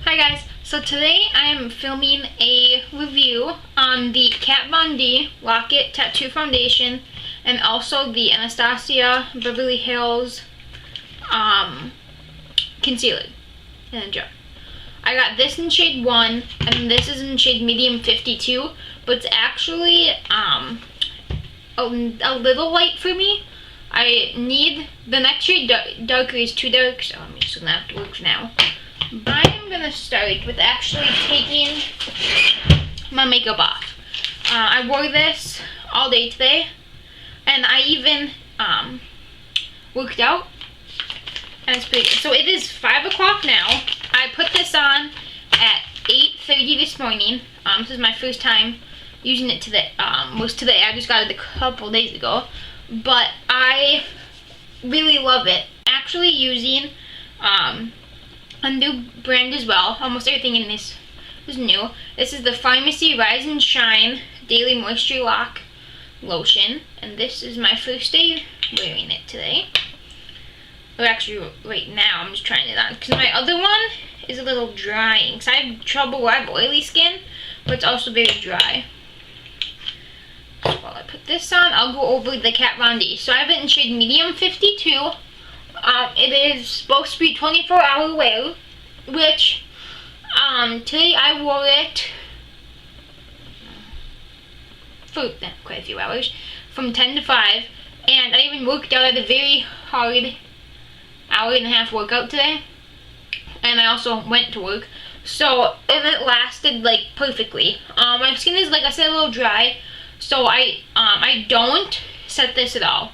Hi guys, so today I am filming a review on the Kat Von D Lock-It Tattoo Foundation and also the Anastasia Beverly Hills Concealer in a jar. I got this in shade 1 and this is in shade medium 52, but it's actually a little light for me. I need the next shade darker is too dark, so I'm just gonna have to work now. I'm gonna start with actually taking my makeup off. I wore this all day today, and I even worked out, and it's pretty good. So it is 5 o'clock now. I put this on at 8:30 this morning. This is my first time using it today. Was today. I just got it a couple days ago, but I really love it. Actually using a new brand as well. Almost everything in this is new. This is the Pharmacy Rise and Shine Daily Moisture Lock Lotion, and this is my first day wearing it today. Or actually, right now I'm just trying it on because my other one is a little drying. Because I have trouble. I have oily skin, but it's also very dry. So while I put this on, I'll go over the Kat Von D. So I have it in shade medium 52. It is supposed to be 24-hour wear, which today I wore it for quite a few hours, from 10 to 5, and I even worked out at a very hard hour-and-a-half workout today, and I also went to work, so it lasted like perfectly. My skin is, like I said, a little dry, so I don't set this at all.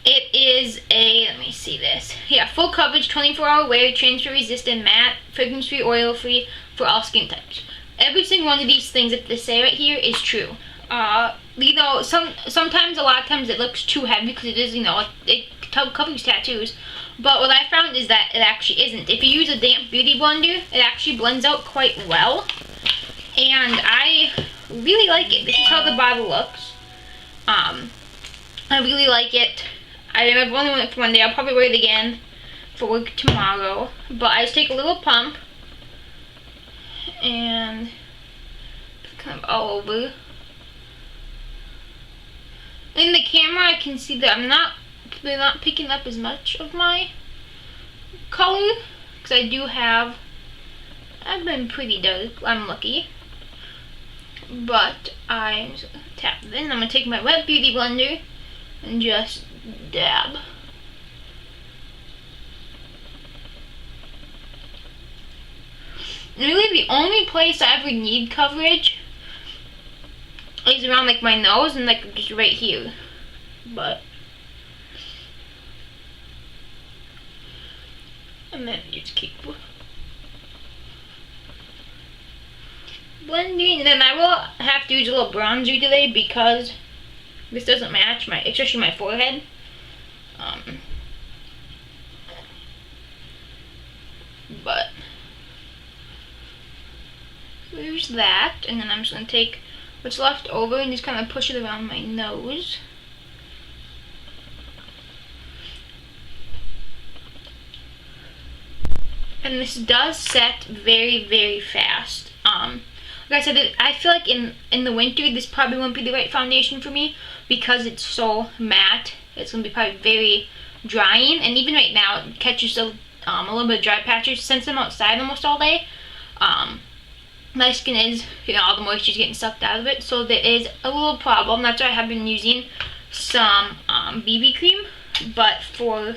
It is a, let me see this. Yeah, full coverage, 24-hour wear, transfer resistant, matte, fragrance free, oil free for all skin types. Every single one of these things that they say right here is true. You know, sometimes, a lot of times it looks too heavy because it is, you know, it covers tattoos. But what I found is that it actually isn't. If you use a damp beauty blender, it actually blends out quite well. And I really like it. This is how the bottle looks. I really like it. I've only worn it for one day. I'll probably wear it again for work tomorrow. But I just take a little pump and kind of all over. In the camera, I can see that they're not picking up as much of my color because I've been pretty dark. I'm lucky. But I'm just gonna tap it in. I'm gonna take my wet beauty blender and just dab. Really, the only place I ever need coverage is around like my nose and like just right here. But and then you just keep blending, and then I will have to use a little bronzer today because this doesn't match especially my forehead. But there's that, and then I'm just gonna take what's left over and just kind of push it around my nose. And this does set very, very fast. Like I said, I feel like in the winter, this probably won't be the right foundation for me because it's so matte. It's going to be probably very drying. And even right now, it catches a little bit of dry patches. Since I'm outside almost all day, my skin is, you know, all the moisture is getting sucked out of it. So there is a little problem. That's why I have been using some BB cream. But for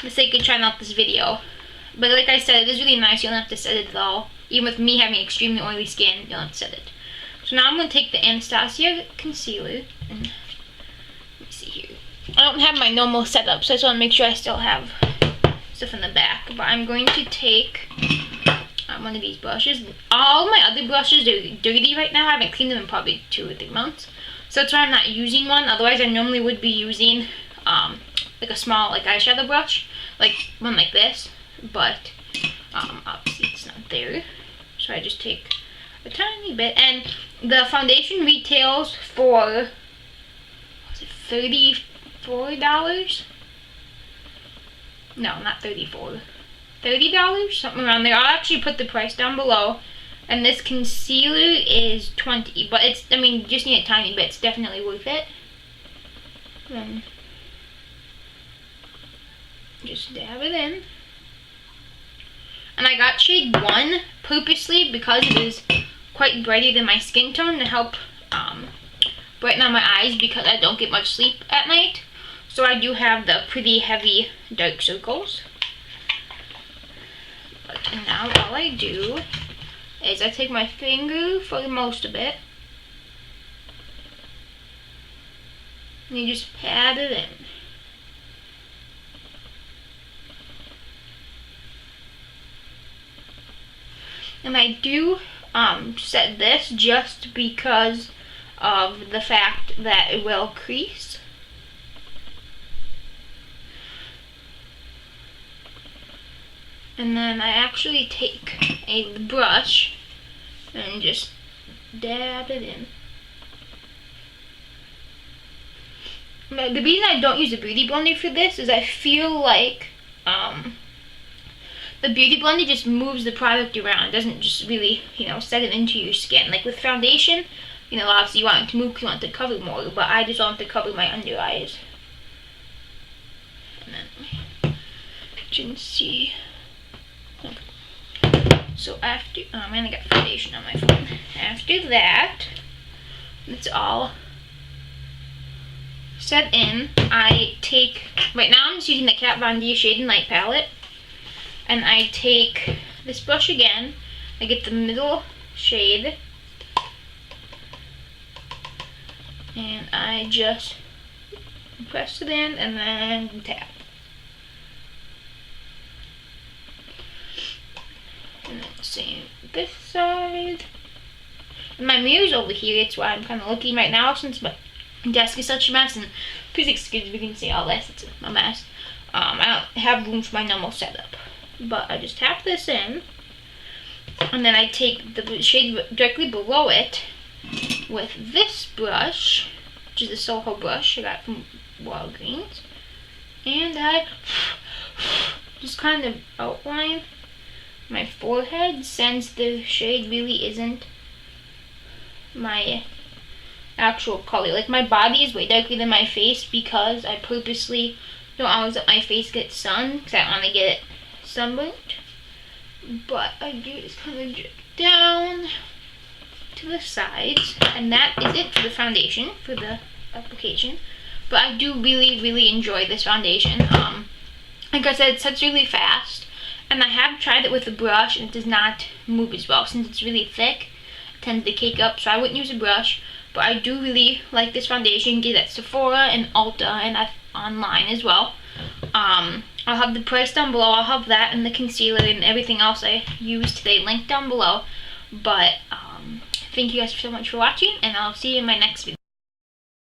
the sake of trying out this video. But like I said, it is really nice. You don't have to set it at all. Even with me having extremely oily skin, you don't have to set it. So now I'm going to take the Anastasia concealer. And let me see here. I don't have my normal setup, so I just want to make sure I still have stuff in the back. But I'm going to take one of these brushes. All my other brushes are dirty right now. I haven't cleaned them in probably 2 or 3 months. So that's why I'm not using one. Otherwise, I normally would be using like a small eyeshadow brush. Like one like this. But obviously it's not there, so I just take a tiny bit. And the foundation retails for, was it $34? No, not 34. $30, something around there. I'll actually put the price down below. And this concealer is $20, but it's, I mean, just need a tiny bit. It's definitely worth it. Then just dab it in. And I got shade 1 purposely because it is quite brighter than my skin tone to help brighten up my eyes because I don't get much sleep at night. So I do have the pretty heavy dark circles. But now all I do is I take my finger for most of it. And you just pat it in. And I do set this just because of the fact that it will crease. And then I actually take a brush and just dab it in. Now, the reason I don't use a beauty blender for this is I feel like the beauty blender just moves the product around. It doesn't just really, set it into your skin. Like with foundation, obviously you want it to move because you want it to cover more, but I just want it to cover my under eyes. And then you can see. Okay. So after, man, I got foundation on my phone. After that, it's all set in. I take, right now I'm just using the Kat Von D Shade and Light palette. And I take this brush again. I get the middle shade. And I just press it in and then tap. And then same this side. And my mirror's over here. It's why I'm kind of looking right now since my desk is such a mess. And please excuse me if you can see all this. It's a mess. I don't have room for my normal setup. But I just tap this in. And then I take the shade directly below it with this brush, which is a Soho brush I got from Walgreens. And I just kind of outline my forehead since the shade really isn't my actual color. Like my body is way darker than my face because I purposely don't always let my face get sun because I want to get it sunburnt. But I do just kind of drip down to the sides, and that is it for the foundation, for the application. But I do really enjoy this foundation. Like I said, it sets really fast, and I have tried it with a brush and it does not move as well since it's really thick. It tends to cake up, so I wouldn't use a brush. But I do really like this foundation. Get it at Sephora and Ulta and online as well. I'll have the price down below. I'll have that and the concealer and everything else I used today linked down below. But thank you guys so much for watching, and I'll see you in my next video.